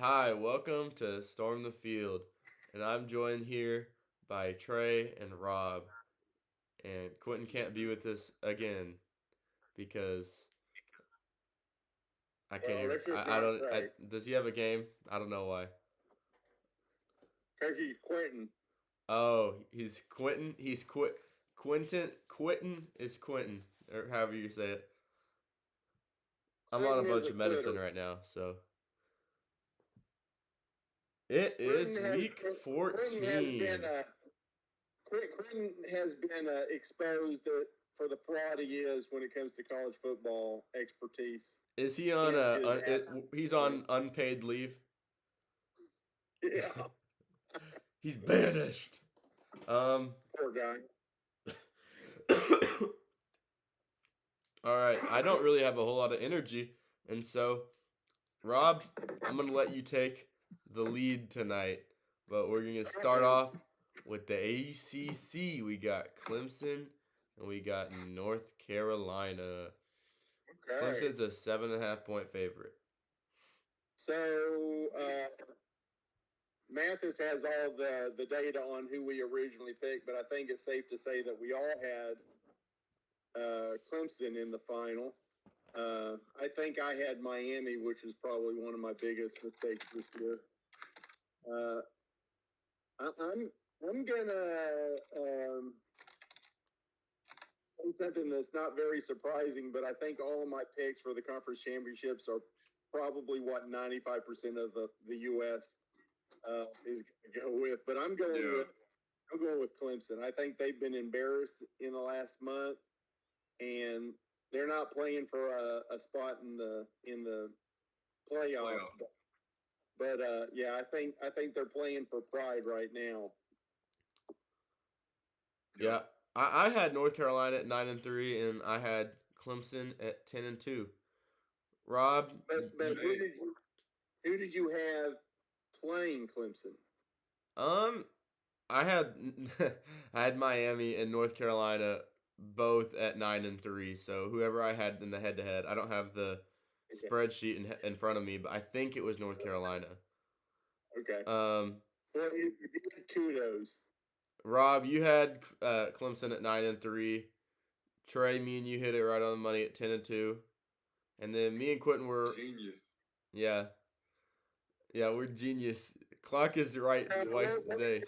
Hi, welcome to Storm the Field, and I'm joined here by Trey and Rob. And Quentin can't be with us again because I can't Well, even. this is I not don't. right. Does he have a game? I don't know why. Because he's Quentin. Oh, he's Quentin. He's Quentin. Quentin is Quentin, or however you say it. I'm on a Quentin is bunch a of medicine quitter. right now, so it Quentin is has week Quentin has been 14. Quentin has been exposed for the fraud he is when it comes to college football expertise. Is he on Hence his absence he's tonight. on unpaid leave? Yeah, He's banished. Um. poor guy. All right. I don't really have a whole lot of energy, and so Rob, I'm gonna let you take the lead tonight. But we're gonna start Okay. off with the ACC. We got Clemson and we got North Carolina. Okay. Clemson's a 7.5 point favorite. So Mathis has all the data on who we originally picked, but I think it's safe to say that we all had Clemson in the final. I think I had Miami, which is probably one of my biggest mistakes this year. Uh, I'm gonna say something that's not very surprising, but I think all of my picks for the conference championships are probably what 95% of the U.S. Is going to go with. But Yeah, I'm going with Clemson. I think they've been embarrassed in the last month, and they're not playing for a spot in the playoffs. playoff. But yeah, I think they're playing for pride right now. Yep. Yeah, I had North Carolina at 9-3, and I had Clemson at 10-2. Rob, But Hey, who did you have playing Clemson? um, I had I had Miami and North Carolina both at 9-3. So whoever I had in the head to head, I don't have the Okay. spreadsheet in front of me, but I think it was North Carolina. Okay. Um, Well, kudos. Rob, you had Clemson at 9-3. Trey, me and you hit it right on the money at 10-2, and then me and Quentin were genius. yeah, yeah, we're genius. Clock is right twice a day.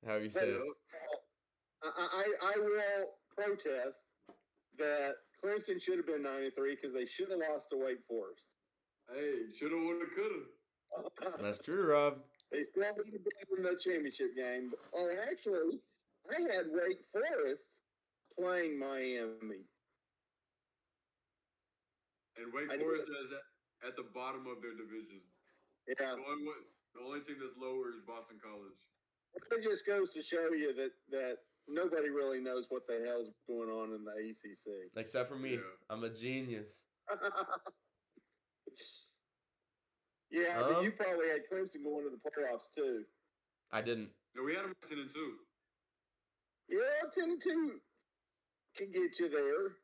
How you say But it? Yep. I will protest that Clemson should have been 9-3 because they should have lost to Wake Forest. Hey, shoulda, woulda, coulda. That's true, Rob. They still would have been in the championship game. Oh, actually, I had Wake Forest playing Miami. And Wake I Forest did. is at the bottom of their division. Yeah, The only team that's lower is Boston College. it just goes to show you that nobody really knows what the hell's going on in the ACC. Except for me, Yeah. I'm a genius. Yeah, but you Um, probably had Clemson going to the playoffs too. I didn't. No, we had them 10-2. Yeah, 10-2 can get you there.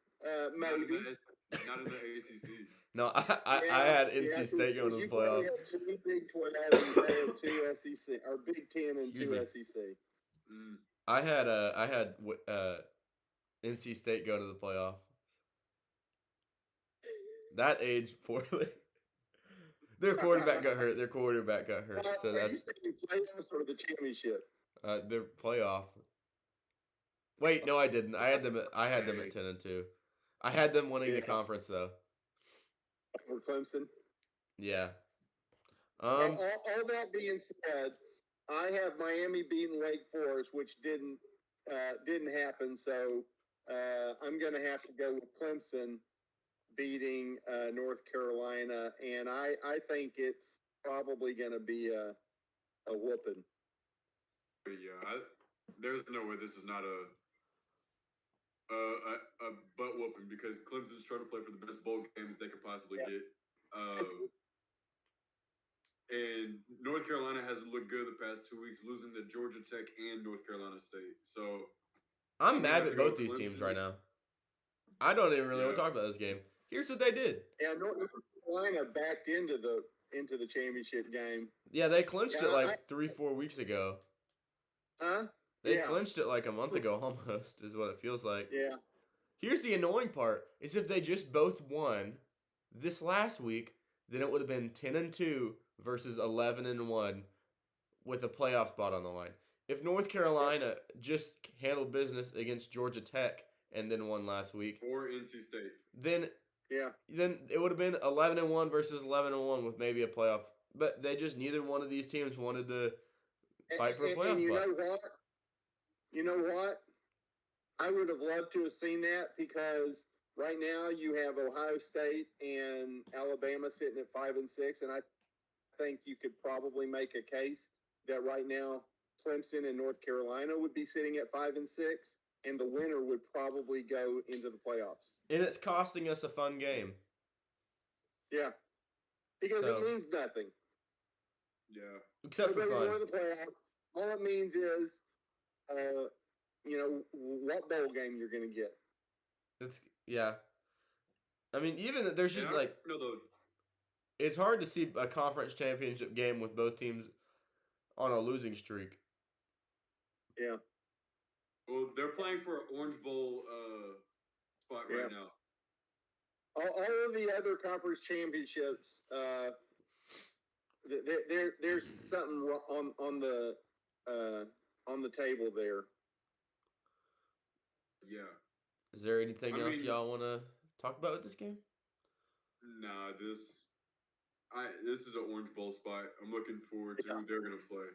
Not in Maybe. not in the ACC. No, I Yeah, had yeah, NC State going to the you probably playoff. had two Big 12 and had two SEC or Big 10 and Excuse two me. SEC. Mm. I had NC State going to the playoff. That aged poorly. Their quarterback got hurt. Their quarterback got hurt. So Are you that's saying playoffs or the championship? their playoff. Wait, no, I didn't. I had them at Hey, 10-2. I had them winning the Yeah, conference though. for Clemson. Yeah. Well, Um. all that being said, I have Miami beating Wake Forest, which didn't happen. So I'm going to have to go with Clemson beating North Carolina, and I think it's probably going to be a whooping. yeah. There's no way this is not a butt whooping because Clemson's trying to play for the best bowl game that they could possibly Yeah. get. And North Carolina hasn't looked good the past 2 weeks, losing to Georgia Tech and North Carolina State. So I'm I'm gonna mad have to at go both with these teams Clemson. right now. I don't even really want Yeah, to talk about this game. Here's what they did. Yeah, North Carolina backed into into the championship game. Yeah, they clinched Yeah, it like 3-4 weeks ago. Huh? They Yeah. clinched it like a month ago almost, is what it feels like. Yeah. Here's the annoying part: is if they just both won this last week, then it would have been 10-2 versus 11-1 with a playoff spot on the line. If North Carolina just handled business against Georgia Tech and then won last week, Or NC State. then Yeah. it would have been 11-1 versus 11-1 with maybe a playoff. But they just neither one of these teams wanted to fight for a playoff And you spot. know what? You know what? I would have loved to have seen that because right now you have Ohio State and Alabama sitting at 5-6, and I think you could probably make a case that right now Clemson and North Carolina would be sitting at 5-6, and the winner would probably go into the playoffs. And it's costing us a fun game. Yeah, because So- it means nothing. Yeah. Except for Nobody fun. won the playoffs. All it means is, what bowl game you're going to get. Yeah. I mean, even there's just like No, though. it's hard to see a conference championship game with both teams on a losing streak. Yeah. Well, they're playing for an Orange Bowl spot Yeah. right now. All of the other conference championships, there's something on the table there. Yeah. Is there anything I else mean- y'all want to talk about with this game? Nah, this is an Orange Bowl spot. I'm looking forward to who they're gonna play.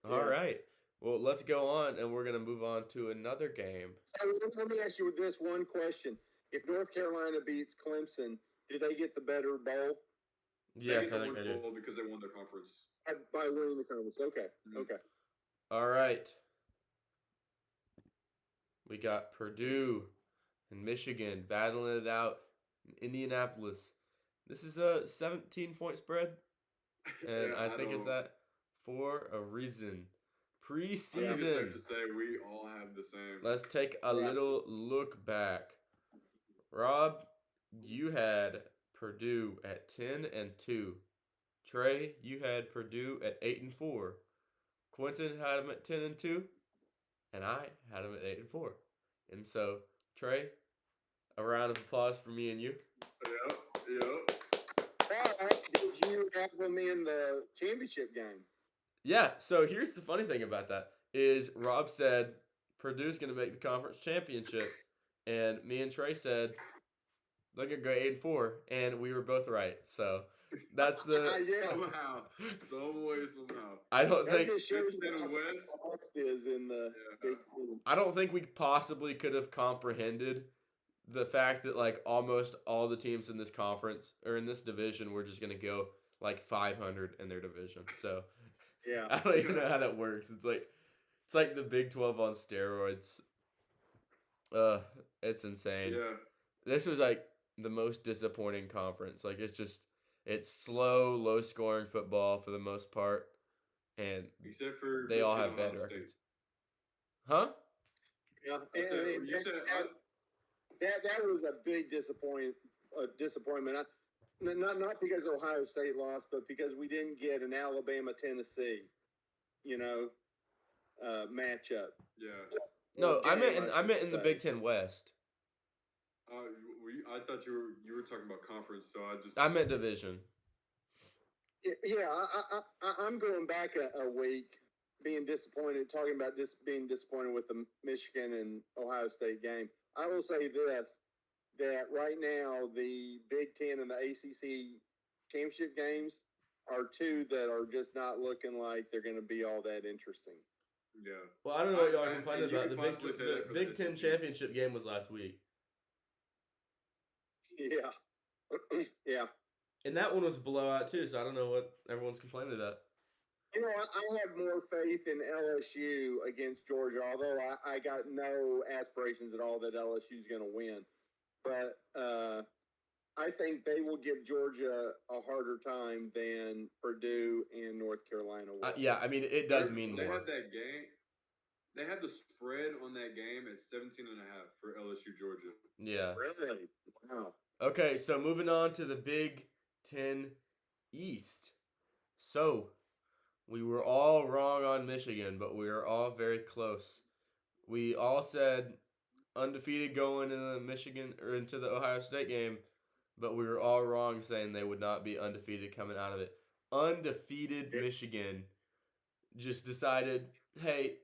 All right. Well, let's go on, and we're gonna move on to another game. So let me ask you this one question: if North Carolina beats Clemson, do they get the better bowl Yes, they I get think the they Orange do. Bowl because they won their conference. by winning the conference? Okay. Mhm. Okay. All right. We got Purdue and Michigan battling it out in Indianapolis. This is a 17-point spread, and Yeah, I think it's don't- that for a reason. I think it's safe Preseason. to say we all have the same. Let's take a Yeah. little look back. Rob, you had Purdue at 10-2. Trey, you had Purdue at 8-4. Quentin had him at 10-2, and I had him at 8-4. And so, Trey, a round of applause for me and you. Yep. But did you have them in the championship game? Yeah, so here's the funny thing about that is Rob said Purdue's going to make the conference championship, and me and Trey said they're going to go 8-4, and we were both right. So that's the Yeah. Somehow. Some way, somehow. I don't That think just shows Big you Ten how West. soft it is in the Yeah. Big Ten. I don't think we possibly could have comprehended the fact that like almost all the teams in this conference or in this division were just going to go like 500 in their division. So Yeah. I don't even know how that works. It's like the Big 12 on steroids. It's insane. Yeah. This was like the most disappointing conference. Like it's slow, low scoring football for the most part, and Except for they all Michigan, have Ohio bad State. records. Huh? Yeah. I said, And you said that was a big disappointment. Not because Ohio State lost, but because we didn't get an Alabama Tennessee, matchup. yeah. No, Or I meant game, I meant in the should Big say. Ten West. I thought you were talking about conference, so I just I meant division. Yeah, I'm going back a week, being disappointed, talking about being disappointed with the Michigan and Ohio State game. I will say this, that right now the Big Ten and the ACC championship games are two that are just not looking like they're going to be all that interesting. yeah. Well, I don't know what y'all are And complaining you about. could The Big possibly say the that for Big the Ten SEC. championship game was last week, Yeah. Yeah. and that one was a blowout too. So I don't know what everyone's complaining about. I have more faith in LSU against Georgia, although I got no aspirations at all that LSU is going to win. But I think they will give Georgia a harder time than Purdue and North Carolina will. Yeah, I mean it does mean They more. had that game. They had the spread on that game at 17.5 for LSU Georgia. Yeah. Really? Wow. Okay, so moving on to the Big Ten East. So we were all wrong on Michigan, but we were all very close. We all said undefeated going into the Michigan or into the Ohio State game, but we were all wrong saying they would not be undefeated coming out of it. Undefeated Michigan just decided, hey,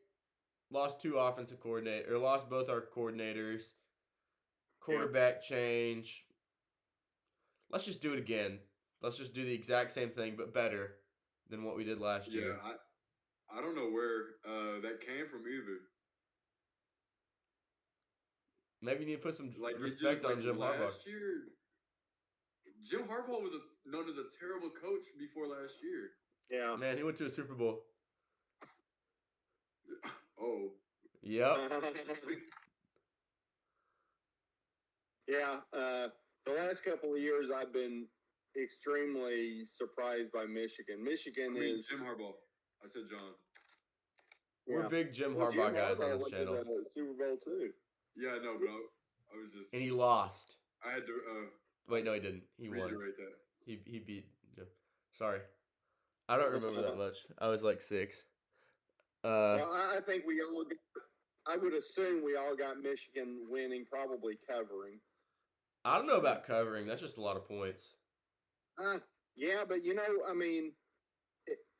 lost two offensive coordinator or lost both our coordinators, quarterback change. Let's just do it again. Let's just do the exact same thing but better than what we did last year. I don't know where that came from either. Maybe you need to put some Like respect on Jim Harbaugh. Last year, Jim Harbaugh was known as a terrible coach before last year. Yeah. Man, he went to a Super Bowl. Oh. Yep. Yeah. The last couple of years, I've been extremely surprised by Michigan. Jim Harbaugh. I said John. We're big Jim Harbaugh guys on this channel. Went to the Super Bowl too. Yeah, I know, but I was just. And he lost. I had to. Wait, no, he didn't. He won. Reiterate that. He beat. Sorry, I don't remember that much. I was like 6. Well, I think we all. I would assume we all got Michigan winning, probably covering. I don't know about covering. That's just a lot of points. Yeah, but I mean,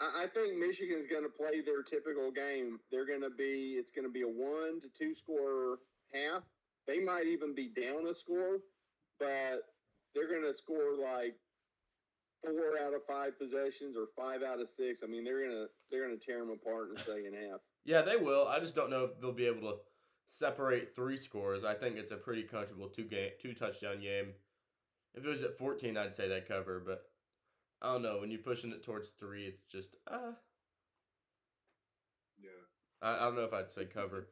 I think Michigan's going to play their typical game. It's going to be a 1 to 2 score half. They might even be down a score, but they're going to score like 4 out of 5 possessions or 5 out of 6. I mean, they're gonna tear them apart in the second half. Yeah, they will. I just don't know if they'll be able to separate 3 scores. I think it's a pretty comfortable 2 touchdown game. If it was at 14, I'd say they'd cover, but I don't know. When you're pushing it towards 3, it's just Yeah. I don't know if I'd say cover.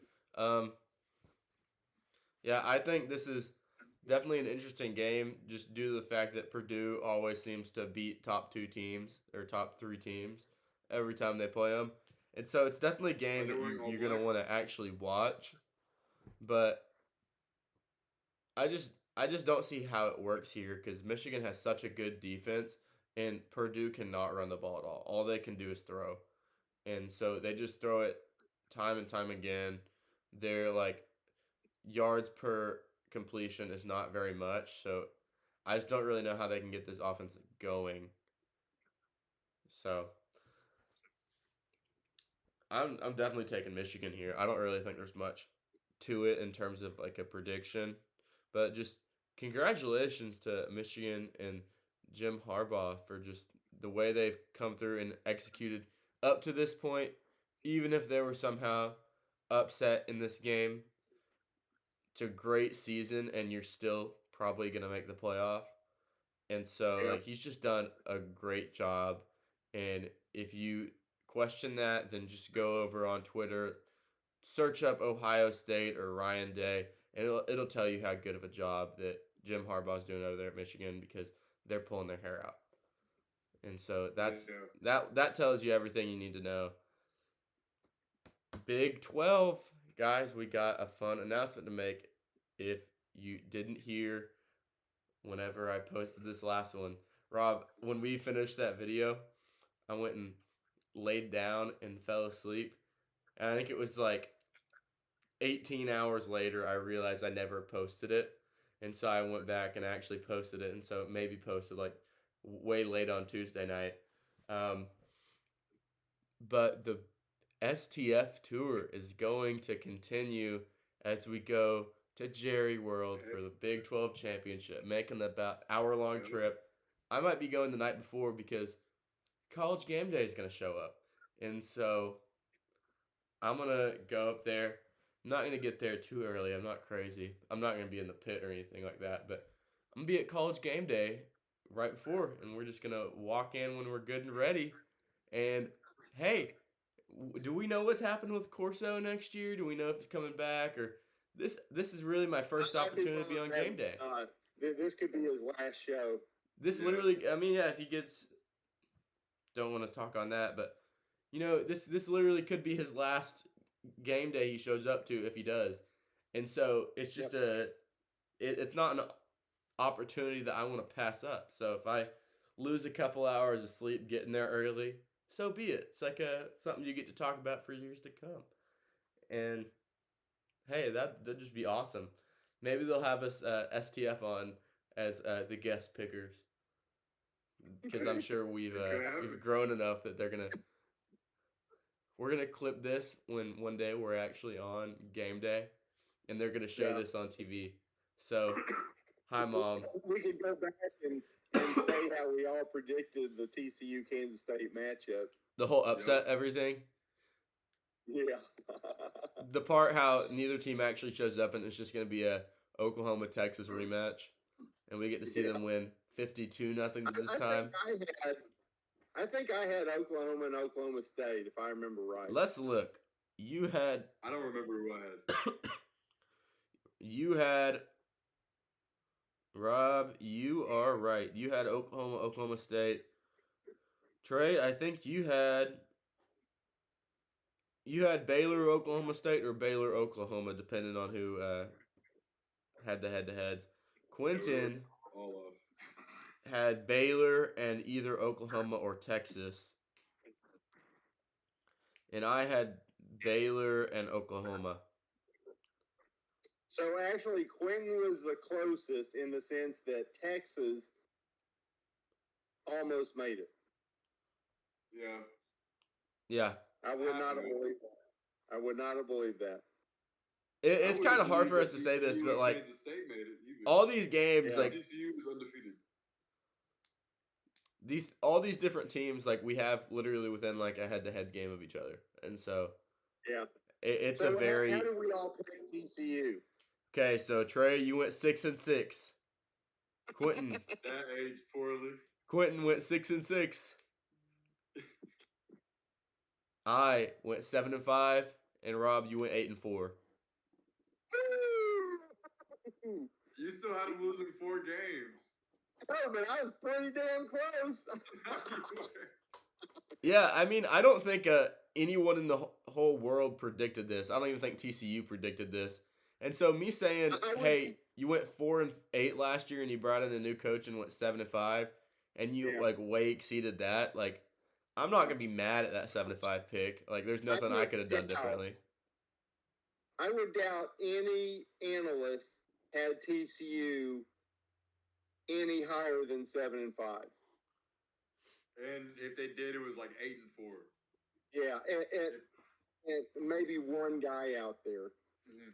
Yeah, I think this is definitely an interesting game, just due to the fact that Purdue always seems to beat top 2 teams or top 3 teams every time they play them. And so it's definitely a game that you're going to want to actually watch. But I just don't see how it works here because Michigan has such a good defense and Purdue cannot run the ball at all. All they can do is throw. And so they just throw it time and time again. They're like yards per completion is not very much. So I just don't really know how they can get this offense going. So I'm definitely taking Michigan here. I don't really think there's much to it in terms of like a prediction, but just congratulations to Michigan and Jim Harbaugh for just the way they've come through and executed up to this point, even if they were somehow upset in this game. It's a great season and you're still probably going to make the playoff. And so like he's just done a great job, and if you question that, then just go over on Twitter, search up Ohio State or Ryan Day, and it'll tell you how good of a job that Jim Harbaugh's doing over there at Michigan because they're pulling their hair out. And so that tells you everything you need to know. Big 12, guys, we got a fun announcement to make. If you didn't hear whenever I posted this last one, Rob, when we finished that video, I went and laid down and fell asleep. And I think it was like 18 hours later, I realized I never posted it. And so I went back and actually posted it. And so it maybe posted like way late on Tuesday night. But the STF tour is going to continue as we go to Jerry World for the Big 12 Championship, making about hour-long trip. I might be going the night before because College Game Day is going to show up. And so I'm going to go up there. I'm not going to get there too early. I'm not crazy. I'm not going to be in the pit or anything like that. But I'm going to be at College Game Day right before. And we're just going to walk in when we're good and ready. And, hey, do we know what's happened with Corso next year? Do we know if he's coming back? Or this is really my first opportunity to be on game day. This could be his last show. This literally, I mean, yeah, if he gets, don't want to talk on that, but this literally could be his last game day he shows up to if he does. And so it's just it's not an opportunity that I want to pass up. So if I lose a couple hours of sleep getting there early. So be it. It's like something you get to talk about for years to come. And hey, that'd just be awesome. Maybe they'll have us STF on as the guest pickers because I'm sure It could happen. we've grown enough that we're gonna clip this when one day we're actually on game day, and they're gonna show this on TV. So, hi mom. We could go back and say how we all predicted the TCU Kansas State matchup. The whole upset, everything. Yeah. The part how neither team actually shows up, and it's just gonna be a Oklahoma Texas rematch, and we get to see them win 52-0 this time. I think I had Oklahoma and Oklahoma State, if I remember right. Let's look. You had. I don't remember who I had. You had. Rob, you are right. You had Oklahoma State. Trey, I think you had Baylor, Oklahoma State, or Baylor, Oklahoma, depending on who had the head-to-heads. Quentin All of. had Baylor and either Oklahoma or Texas. And I had Baylor and Oklahoma. So actually, Quentin was the closest in the sense that Texas almost made it. Yeah. Yeah. I would not have believed that. I would not have believed that. It's kind of hard for us to say this, but like Kansas State made it either. all these games, like TCU was undefeated. All these different teams, like we have literally within like a head-to-head game of each other, and so yeah, it's so a very. How did we all pick TCU? Okay, so Trey, you went 6-6. Quentin. That aged poorly. Quentin went 6-6. I went 7-5, and Rob, you went 8-4. You still had them losing 4 games. Oh, but I was pretty damn close. Yeah, I mean, I don't think anyone in the whole world predicted this. I don't even think TCU predicted this. And so me saying, hey, you went 4-8 last year, and you brought in a new coach and went 7-5, and you like way exceeded that. Like, I'm not gonna be mad at that 7-5 pick. Like, there's nothing I could have done differently. I would doubt any analyst had TCU any higher than 7-5. And if they did, it was like 8-4. Yeah, and maybe one guy out there. Mm-hmm.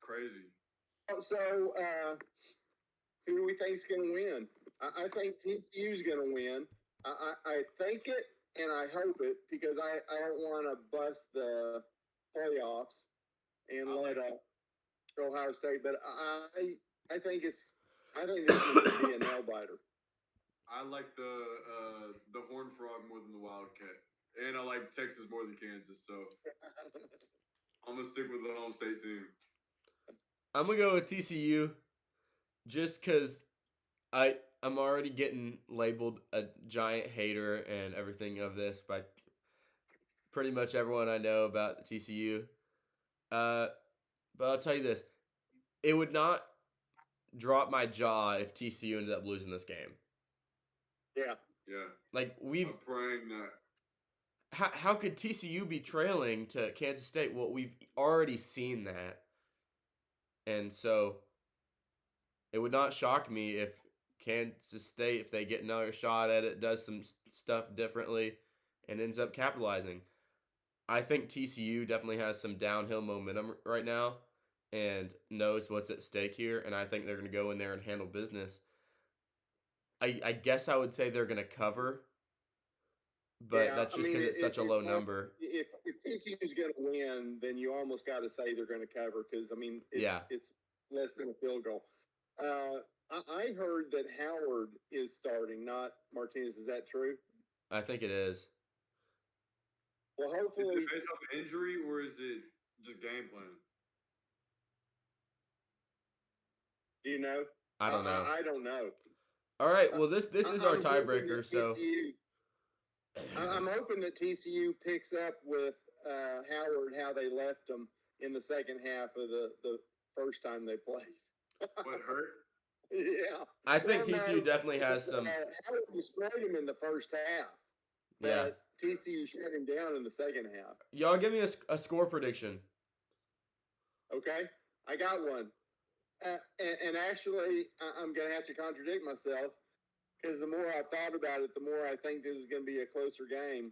Crazy. So, who do we think's going to win? I think TCU's going to win. I think it and I hope it because I don't want to bust the playoffs and let Ohio State. But I think this is going to be a nail biter. I like the Horned Frog more than the Wildcat, and I like Texas more than Kansas. So I'm gonna stick with the home state team. I'm gonna go with TCU, just because I'm already getting labeled a giant hater and everything of this by pretty much everyone I know about TCU. But I'll tell you this: it would not drop my jaw if TCU ended up losing this game. Yeah. Yeah. Like I'm praying that. How could TCU be trailing to Kansas State? Well, we've already seen that. And so it would not shock me if Kansas State, if they get another shot at it, does some stuff differently and ends up capitalizing. I think TCU definitely has some downhill momentum right now and knows what's at stake here. And I think they're going to go in there and handle business. I guess I would say they're going to cover, but that's just because it's such a low number. If TCU's going to win, then you almost got to say they're going to cover because, I mean, it's less than a field goal. I heard that Howard is starting, not Martinez. Is that true? I think it is. Well, hopefully. Is it based off injury or is it just game plan? Do you know? I don't know. I don't know. All right. Well, this is our tiebreaker. So I'm hoping that TCU picks up with Howard how they left him in the second half of the first time they played. What hurt? Yeah. I think Well, TCU no, definitely has some. Howard destroyed him in the first half, Yeah. but TCU shut him down in the second half. Y'all give me a score prediction. Okay, I got one. And actually, I'm going to have to contradict myself because the more I've thought about it, the more I think this is going to be a closer game.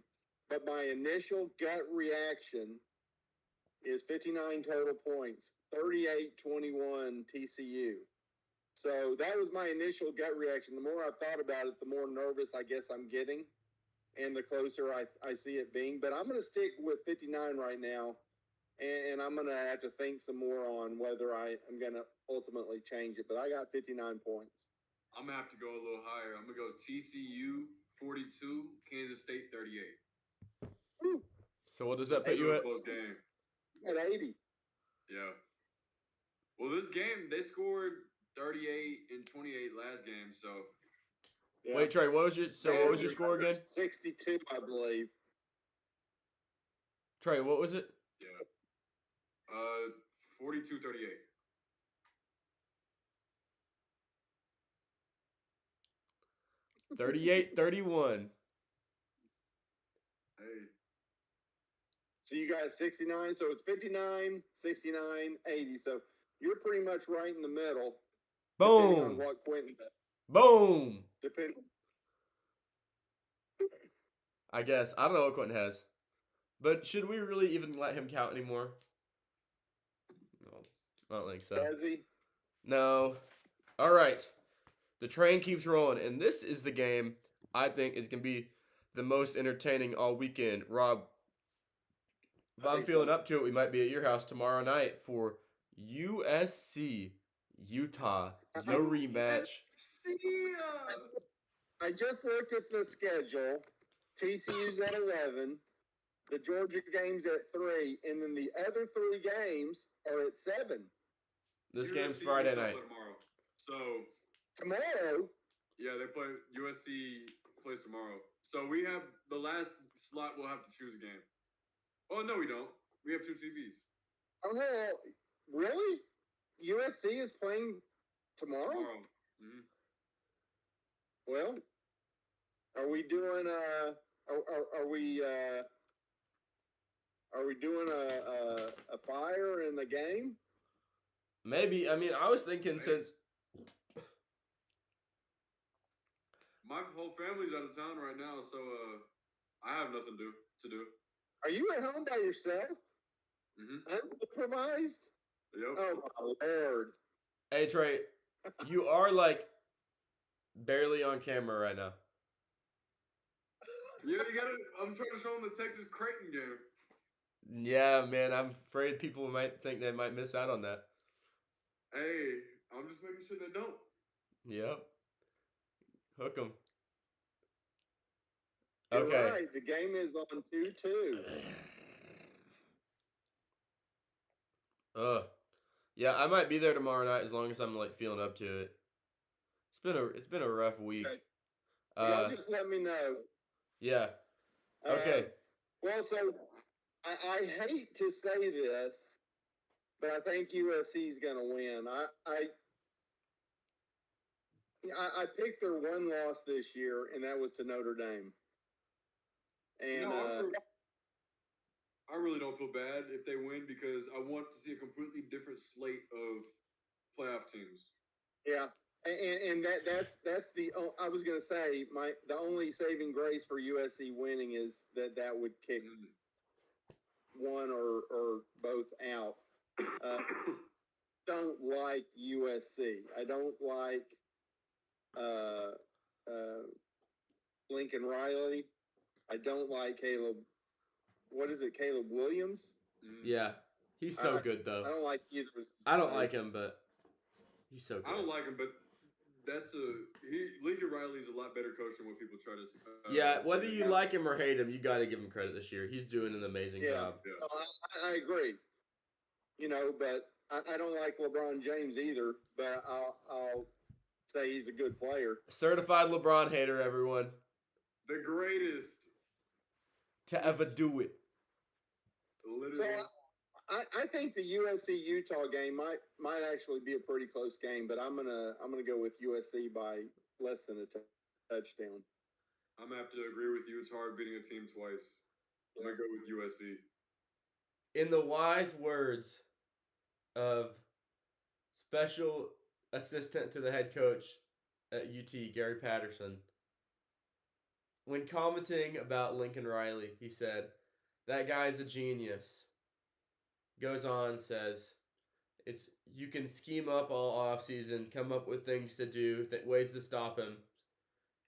But my initial gut reaction is 59 total points, 38-21 TCU. So that was my initial gut reaction. The more I've thought about it, the more nervous I guess I'm getting, and the closer I see it being. But I'm going to stick with 59 right now, and I'm going to have to think some more on whether I'm going to ultimately change it. But I got 59 points. I'm gonna have to go a little higher. I'm gonna go TCU 42, Kansas State 38. Woo, So what does This that put is you a at? close game. at 80. Yeah. Well, this game they scored 38 and 28 last game, so Yeah. Wait, Trey, what was your score again? 62, I believe. Trey, what was it? yeah. 42-38. 38-31. Hey, So you got 69. So it's 59, 69, 80. So you're pretty much right in the middle, depending on Boom. what Quentin does. Boom. Depending. I guess. I don't know what Quentin has. But should we really even let him count anymore? No, I don't think so. Does he? No. All right. The train keeps rolling, and this is the game I think is going to be the most entertaining all weekend. Rob, if I I'm think feeling so. up to it, we might be at your house tomorrow night for USC Utah, your rematch. see ya. I just looked at the schedule. TCU's at 11. The Georgia game's at 3. And then the other 3 games are at 7. This USC, game's Friday Utah night. play tomorrow. So Tomorrow, yeah, they play USC plays tomorrow. So we have the last slot. We'll have to choose a game. Oh no, we don't. We have 2 TVs oh, really? USC is playing tomorrow? tomorrow. Mm-hmm. Well, are we doing are we doing a fire in the game? Maybe. I mean, I was thinking since My whole family's out of town right now, so I have nothing to do. Are you at home by yourself? Mm-hmm. Unsupervised? Yep. Oh my lord! hey Trey, you are like barely on camera right now. Yeah, you gotta. I'm trying to show them the Texas Creighton game. Yeah, man, I'm afraid people might think they might miss out on that. Hey, I'm just making sure they don't. Yep. Hook 'em. You're Okay. right. The game is on 2-2. Yeah, I might be there tomorrow night as long as I'm like feeling up to it. It's been a rough week. Okay. Y'all just let me know. Yeah. Okay. Well, so I hate to say this, but I think USC is going to win. I picked their one loss this year, and that was to Notre Dame. And I really don't feel bad if they win because I want to see a completely different slate of playoff teams. yeah, and that's the I was going to say the only saving grace for USC winning is that would kick one or both out. Don't like USC. I don't like Lincoln Riley. I don't like Caleb. What is it, Caleb Williams? Yeah. He's so good though. I don't like either. I don't like him, but he's so good. I don't like him, but Lincoln Riley's a lot better coach than what people try to say. Yeah, whether you like him or hate him, you got to give him credit this year. He's doing an amazing job. Yeah. I agree. But I don't like LeBron James either. But I'll say he's a good player. Certified LeBron hater, everyone. The greatest To ever do it. literally. I think the USC Utah game might actually be a pretty close game, but I'm gonna go with USC by less than a touchdown. I'm gonna have to agree with you. It's hard beating a team twice. I'm gonna go with USC. In the wise words of special assistant to the head coach at UT, Gary Patterson, when commenting about Lincoln Riley, he said, "That guy's a genius." Goes on, says, "It's you can scheme up all offseason, come up with things to do, ways to stop him,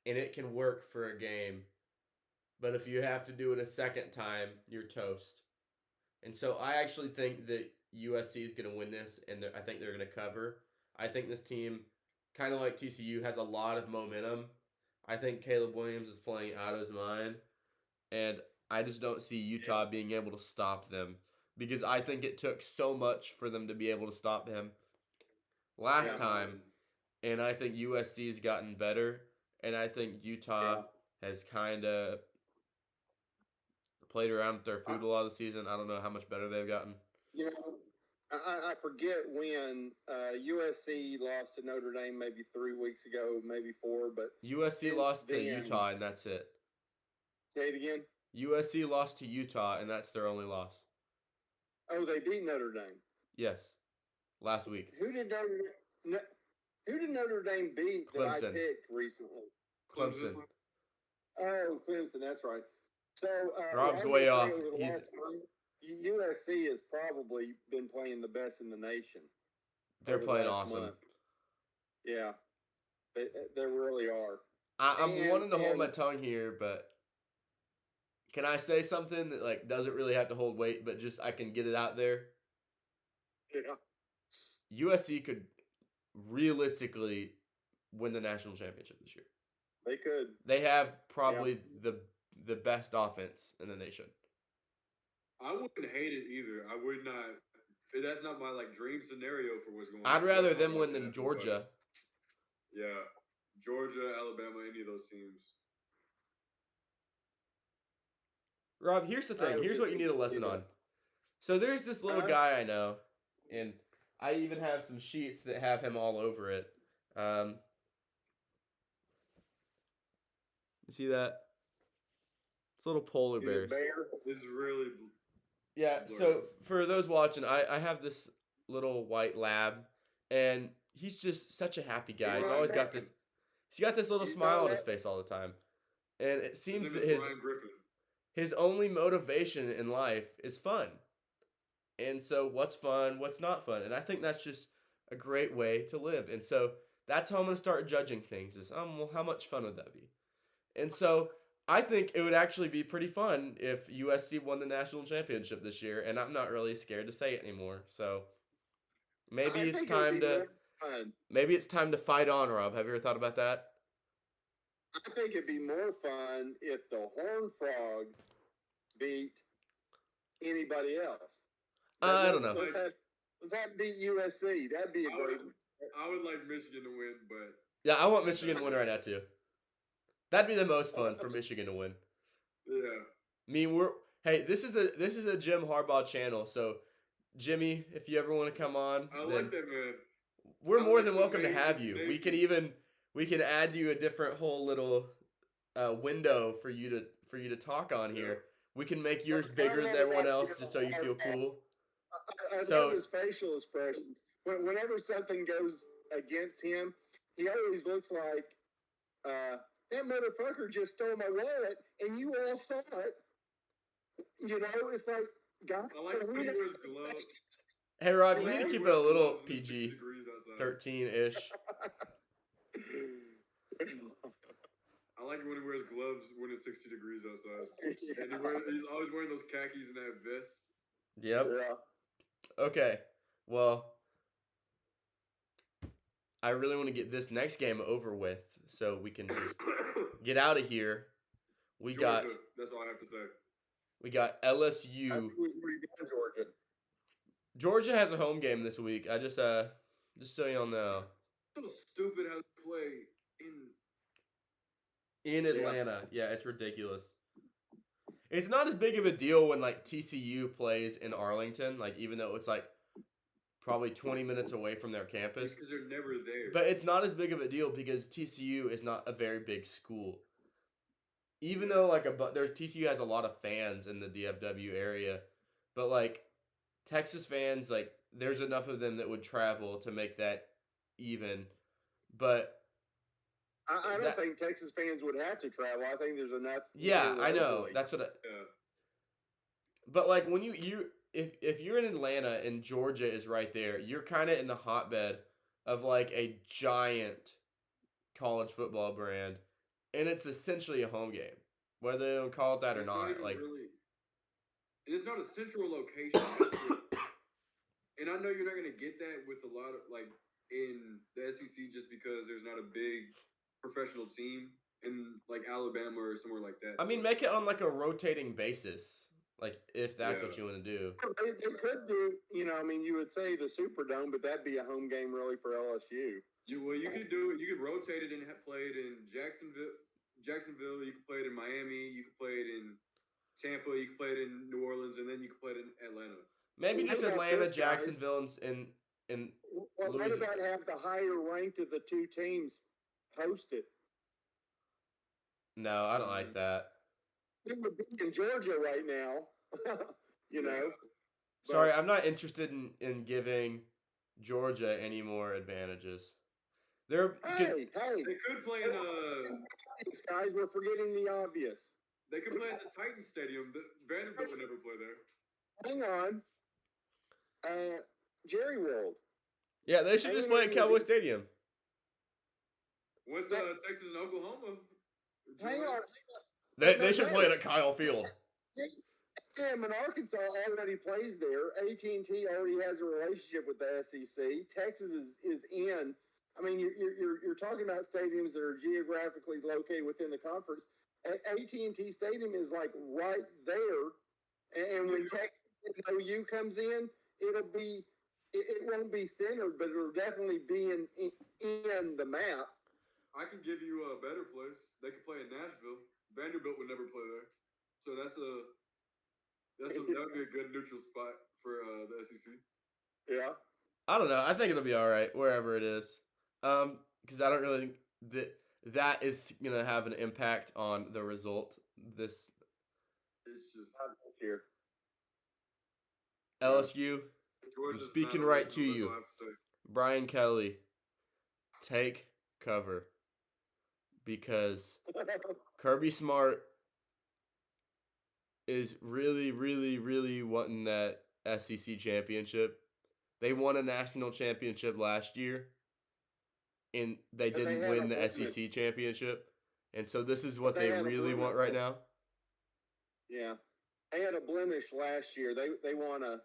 and it can work for a game. But if you have to do it a second time, you're toast." And so I actually think that USC is going to win this, and I think they're going to cover. I think this team, kind of like TCU, has a lot of momentum. I think Caleb Williams is playing out of his mind, and I just don't see Utah being able to stop them because I think it took so much for them to be able to stop him last time, and I think USC has gotten better, and I think Utah has kind of played around with their food a lot of the season. I don't know how much better they've gotten. You know, I forget when USC lost to Notre Dame maybe 3 weeks ago, maybe 4, but USC lost to Utah, and that's it. Say it again. USC lost to Utah, and that's their only loss. Oh, they beat Notre Dame. Yes, last week. Who did Notre Dame beat Clemson. that I picked recently? Clemson. Oh, Clemson. That's right. So Rob's way off. USC has probably been playing the best in the nation. They're playing awesome. Month. Yeah, they really are. I'm wanting to hold my tongue here, but can I say something that like doesn't really have to hold weight, but just I can get it out there? Yeah. USC could realistically win the national championship this year. They could. They have probably the best offense in the nation. I wouldn't hate it either. I would not. That's not my like dream scenario for what's going on. I'd rather them win than Georgia. Yeah, Georgia, Alabama, any of those teams. Rob, here's the thing. Here's what you need a lesson on. So there's this little guy I know, and I even have some sheets that have him all over it. You see that? It's little polar bears. This is really. Yeah, so for those watching, I have this little white lab, and he's just such a happy guy. He's always got this. He's got this little smile on his face all the time, and it seems that his only motivation in life is fun. And so, what's fun? What's not fun? And I think that's just a great way to live. And so that's how I'm gonna start judging things. Is well, how much fun would that be? And so I think it would actually be pretty fun if USC won the national championship this year, and I'm not really scared to say it anymore. So maybe it's time to fight on, Rob. Have you ever thought about that? I think it'd be more fun if the Horned Frogs beat anybody else. I don't know. Let's have beat USC. That'd be a great. I would like Michigan to win, but yeah, I want Michigan to win right now too. That'd be the most fun for Michigan to win. Yeah. I mean, this is a Jim Harbaugh channel, so Jimmy, if you ever want to come on, I like that, man. We're more than welcome to have you. We can add you a different whole little window for you to talk on here. We can make yours bigger than everyone else just so you feel cool. I love his facial expressions. Whenever something goes against him, he always looks like that motherfucker just stole my wallet, and you all saw it. You know, it's like, God. I like when he wears gloves. Hey, Rob, you need to keep it a little PG, 13-ish. I like when he wears gloves when it's 60 degrees outside. And he's always wearing those khakis and that vest. Yep. Yeah. Okay. Well, I really want to get this next game over with so we can just get out of here. Georgia, that's all I have to say. We got LSU. Georgia. Georgia has a home game this week. I just so y'all know. So stupid how they play in Atlanta. Yeah, it's ridiculous. It's not as big of a deal when like TCU plays in Arlington, like even though it's like probably 20 minutes away from their campus. Because they're never there. But it's not as big of a deal because TCU is not a very big school. Even though like there's TCU has a lot of fans in the DFW area, but like Texas fans, like there's enough of them that would travel to make that even. But I don't that, think Texas fans would have to travel. I think there's enough. yeah, here I know. locally. That's what. Yeah. But like when you if you're in Atlanta and Georgia is right there, you're kind of in the hotbed of like a giant college football brand, and it's essentially a home game, whether they don't call it that or It's not. even Like, really. And it's not a central location. And I know you're not going to get that with a lot of, like, in the SEC just because there's not a big professional team in, like, Alabama or somewhere like that. I mean, make it on like a rotating basis, like if that's what Yeah. you want to do. They could do, I mean, you would say the Superdome, but that'd be a home game really for LSU. You could do it. You could rotate it and play it in Jacksonville. You could play it in Miami. You could play it in Tampa. You could play it in New Orleans, and then you could play it in Atlanta. Maybe What just about Atlanta, this, guys? Jacksonville, and What Louisiana. about have the higher ranked of the two teams host it? No, I don't like that. It would be in Georgia right now, you know. Sorry, I'm not interested in giving Georgia any more advantages. Hey, They could play in these guys, we're forgetting the obvious. They could play at the Titans Stadium. Vanderbilt would never play there. Hang on. Jerry World. Yeah, they should just play at Cowboy Stadium. What's Texas and Oklahoma? Hang on. They should play it at Kyle Field. Sam in Arkansas already plays there. AT&T already has a relationship with the SEC. Texas is in. I mean, you're talking about stadiums that are geographically located within the conference. AT&T Stadium is like right there, and when Texas OU comes in, it won't be centered, but it'll definitely be in the map. I can give you a better place. They could play in Nashville. Vanderbilt would never play there, so that would be a good neutral spot for the SEC. Yeah. I don't know. I think it'll be all right wherever it is. Because I don't really think that is gonna have an impact on the result. It's just here. LSU. Georgia's I'm speaking not right to original, you. that's all I have to say. Brian Kelly, take cover because Kirby Smart is really, really, really wanting that SEC championship. They won a national championship last year, and they But they didn't had win a the blemish. SEC championship. And so this is what But they they had a really want blemish. right now. Yeah, they had a blemish last year. They wanna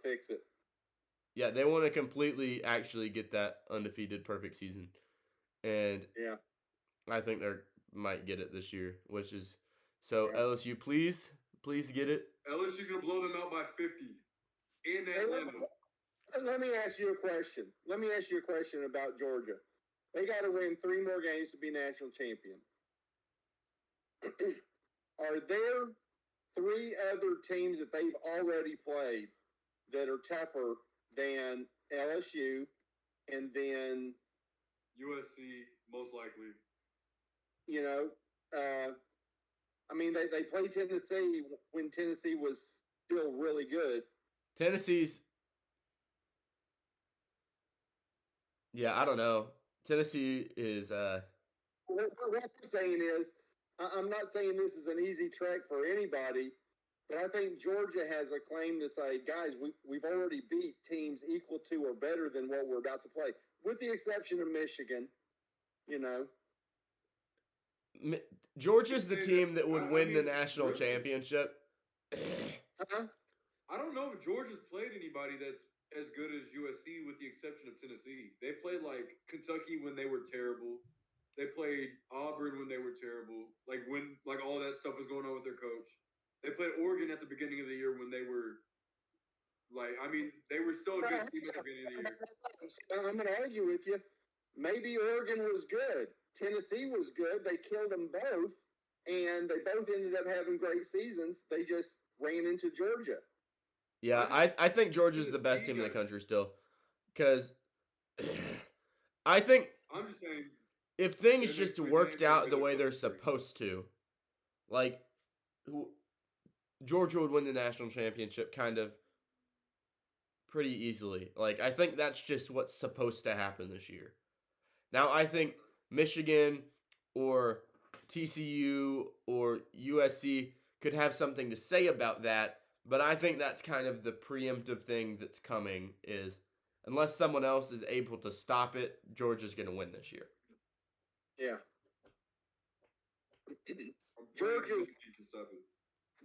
fix it. Yeah, they want to completely actually get that undefeated perfect season. And Yeah. I think they might get it this year, which is so Yeah. LSU, please get it. LSU's gonna blow them out by 50 in Atlanta. Let me ask you a question. Let me ask you a question about Georgia. They got to win 3 more games to be national champion. Are there 3 other teams that they've already played that are tougher than LSU and then USC most likely. I mean they played Tennessee when Tennessee was still really good. Tennessee's I don't know. Tennessee is What I'm saying is, I'm not saying this is an easy trek for anybody, but I think Georgia has a claim to say, guys, we've already beat teams equal to or better than what we're about to play, with the exception of Michigan. Georgia's the team that would win the national really? championship. I don't know if Georgia's played anybody that's as good as USC, with the exception of Tennessee. They played like Kentucky when they were terrible. They played Auburn when they were terrible. Like when all that stuff was going on with their coach. They played Oregon at the beginning of the year when they were they were still a good team at the beginning of the year. I'm going to argue with you. Maybe Oregon was good. Tennessee was good. They killed them both. and they both ended up having great seasons. They just ran into Georgia. Yeah, I think Georgia's the best team in the country still, because I think I'm just saying if things their just next three worked games are gonna out be the their way they're closest three. supposed to, like Georgia would win the national championship kind of pretty easily. Like I think that's just what's supposed to happen this year. Now I think Michigan or TCU or USC could have something to say about that, but I think that's kind of the preemptive thing that's coming is unless someone else is able to stop it, Georgia's going to win this year. Yeah. Georgia.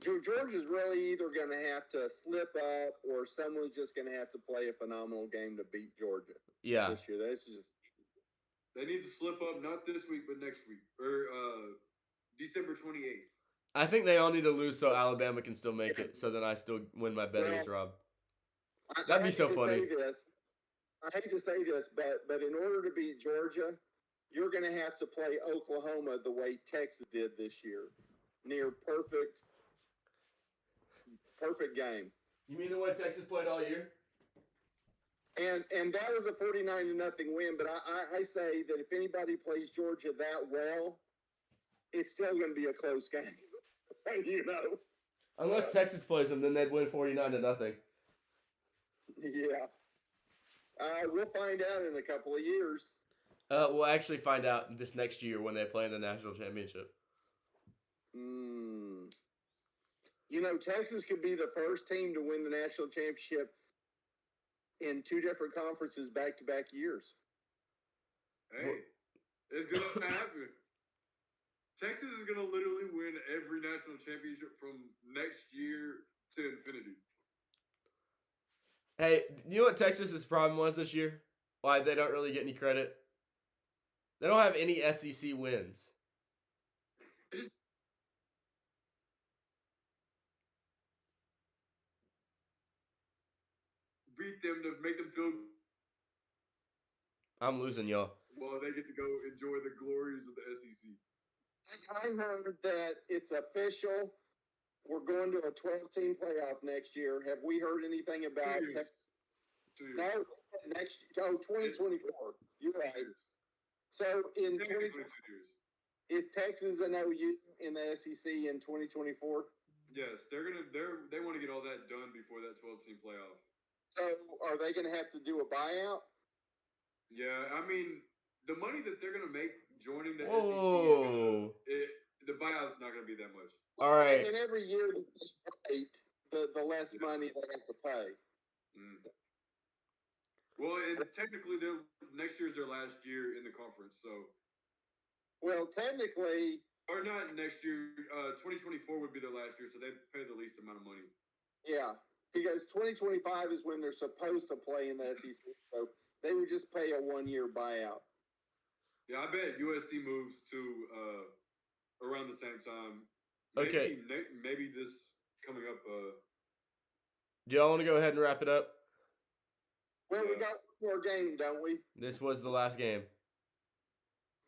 Georgia's really either going to have to slip up or someone's just going to have to play a phenomenal game to beat Georgia Yeah. this year. That's just. They need to slip up not this week but next week or December 28th. I think they all need to lose so Alabama can still make it, so that I still win my bet against Rob. That'd be so funny. I hate to say this, but in order to beat Georgia, you're going to have to play Oklahoma the way Texas did this year, near perfect game. You mean the way Texas played all year? And that was a 49-0 win, but I say that if anybody plays Georgia that well, it's still going to be a close game. You know. Unless Texas plays them, then they'd win 49-0. Yeah. We'll find out in a couple of years. We'll actually find out this next year when they play in the national championship. You know, Texas could be the first team to win the national championship in two different conferences back-to-back years. Hey, it's going to happen. Texas is going to literally win every national championship from next year to infinity. Hey, you know what Texas's problem was this year? Why they don't really get any credit? They don't have any SEC wins. Beat them to make them feel. I'm losing y'all. Well, they get to go enjoy the glories of the SEC. I heard that it's official. We're going to a 12-team playoff next year. Have we heard anything about 2 years? 2 years. No, next 2024. You're right. So in 2 years. Is Texas an OU in the SEC in 2024? Yes, they want to get all that done before that 12-team playoff. So are they going to have to do a buyout? Yeah, I mean the money that they're going to make joining the Whoa. SEC, the buyout's not going to be that much. All right. And every year the less money they have to pay. Well, and technically, next year's their last year in the conference, so. Well, technically. Or not next year. 2024 would be their last year, so they pay the least amount of money. Yeah, because 2025 is when they're supposed to play in the SEC, so they would just pay a 1-year buyout. Yeah, I bet USC moves to around the same time. Maybe this coming up. Do y'all want to go ahead and wrap it up? Well, we got one more game, don't we? This was the last game.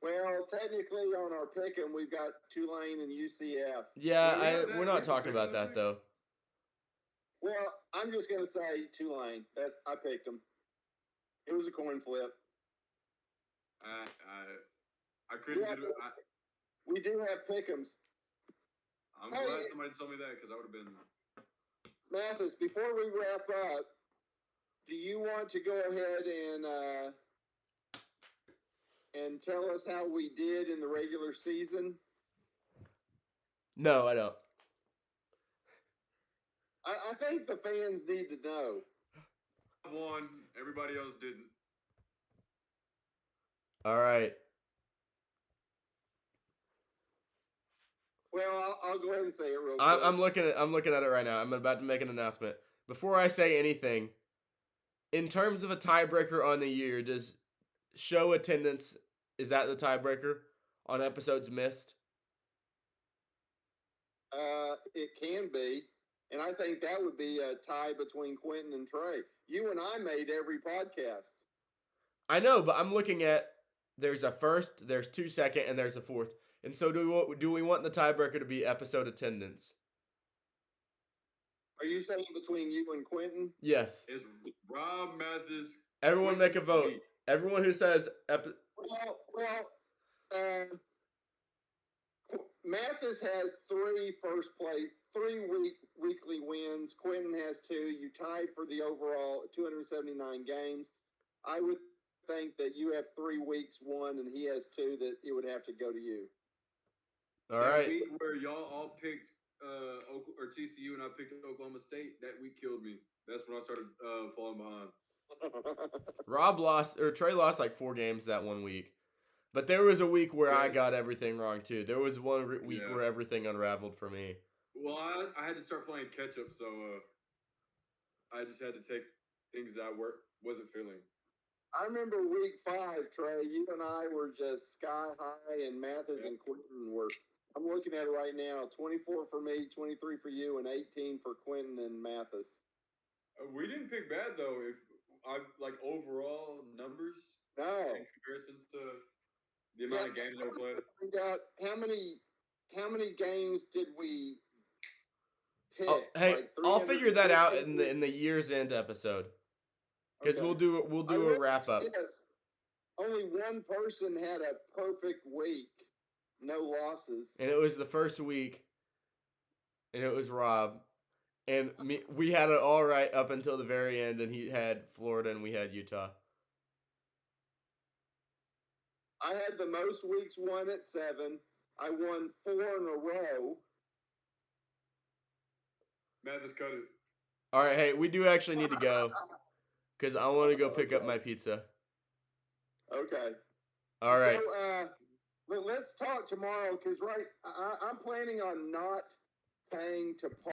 Well, technically on our pick'em, we've got Tulane and UCF. Yeah, we're not talking about that though. Well, I'm just gonna say Tulane. I picked them. It was a coin flip. I couldn't get it. We do have pick'ems. I'm glad somebody told me that because I would have been. Mathis, before we wrap up, do you want to go ahead and tell us how we did in the regular season? No, I don't. I think the fans need to know. I won. Everybody else didn't. All right. Well, I'll go ahead and say it real quick. I'm looking at it right now. I'm about to make an announcement. Before I say anything, in terms of a tiebreaker on the year, does show attendance, is that the tiebreaker on episodes missed? It can be. And I think that would be a tie between Quentin and Trey. You and I made every podcast. I know, but I'm looking at there's a first, there's 2 second, and there's a fourth. And so do we want the tiebreaker to be episode attendance? Are you saying between you and Quentin? Yes. It's Rob Mathis. Everyone make a Quentin, vote. me. Everyone who says Mathis has three weekly wins. Quentin has 2. You tied for the overall 279 games. I would think that you have 3 weeks won, and he has 2. That it would have to go to you. all That right. week where y'all all picked or TCU and I picked Oklahoma State, that week killed me. That's when I started falling behind. Rob lost or Trey lost like 4 games that one week. But there was a week where I Yeah. got everything wrong too. There was one week Yeah. where everything unraveled for me. Well, I had to start playing catch up, so I just had to take things that I wasn't feeling. I remember week 5, Trey. You and I were just sky high, and Mathis and Quentin were. I'm looking at it right now. 24 for me, 23 for you, and 18 for Quentin and Mathis. We didn't pick bad though. If I like overall numbers No. in comparison to the amount of games I played. How many games did we pick? Oh, hey, like I'll figure that out 350? in the year's end episode. Because Okay. we'll do a wrap up. Yes. Only one person had a perfect week, no losses. And it was the first week, and it was Rob. And we had it all right up until the very end, and he had Florida and we had Utah. I had the most weeks won at 7. I won 4 in a row. Mathis cut it. All right, hey, we do actually need to go because I want to go pick up my pizza. Okay. All right. So, let's talk tomorrow because I'm planning on not paying to